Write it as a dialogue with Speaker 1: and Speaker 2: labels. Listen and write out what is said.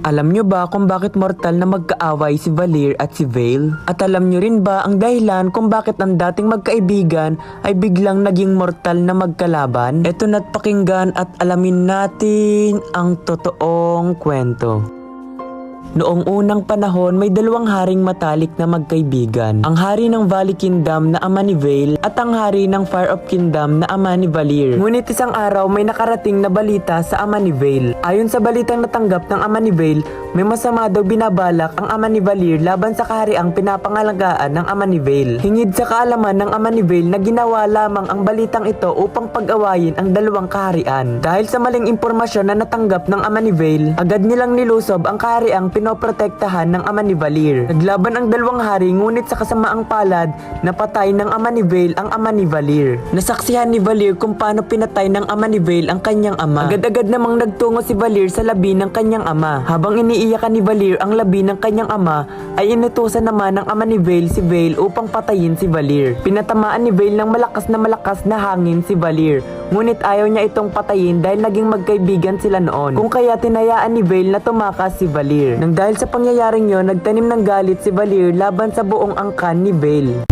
Speaker 1: Alam nyo ba kung bakit mortal na magkaaway si Valir at si Veil? At alam nyo rin ba ang dahilan kung bakit ang dating magkaibigan ay biglang naging mortal na magkalaban? Eto na't pakinggan at alamin natin ang totoong kwento. Noong unang panahon, may dalawang haring matalik na magkaibigan. Ang hari ng Valley Kingdom na ama ni Veil at ang hari ng Fire of Kingdom na ama ni Valir. Ngunit isang araw may nakarating na balita sa ama ni Veil. Ayon sa balitang natanggap ng ama ni Veil, may masama daw binabalak ang ama ni Valir laban sa kahariang pinapangalagaan ng ama ni Veil. Hingid sa kaalaman ng ama ni Veil na ginawa lamang ang balitang ito upang pag-awayin ang dalawang kaharian. Dahil sa maling impormasyon na natanggap ng ama ni Veil, agad nilang nilusob ang kahariang pinoprotektahan ng ama ni Valir. Naglaban ang dalawang hari ngunit sa kasamaang palad, napatay ng ama ni Veil ang ama ni Valir. Nasaksihan ni Valir kung paano pinatay ng ama ni Veil ang kanyang ama. Agad-agad namang nagtungo si Valir sa labi ng kanyang ama. Habang iniiyakan ni Valir ang labi ng kanyang ama, ay inutusan naman ng ama ni Veil si Veil upang patayin si Valir. Pinatamaan ni Veil ng malakas na hangin si Valir. Ngunit ayaw niya itong patayin dahil naging magkaibigan sila noon. Kung kaya tinayaan ni Veil na tumakas si Valir. Nang dahil sa pangyayaring yon, nagtanim ng galit si Valir laban sa buong angkan ni Veil.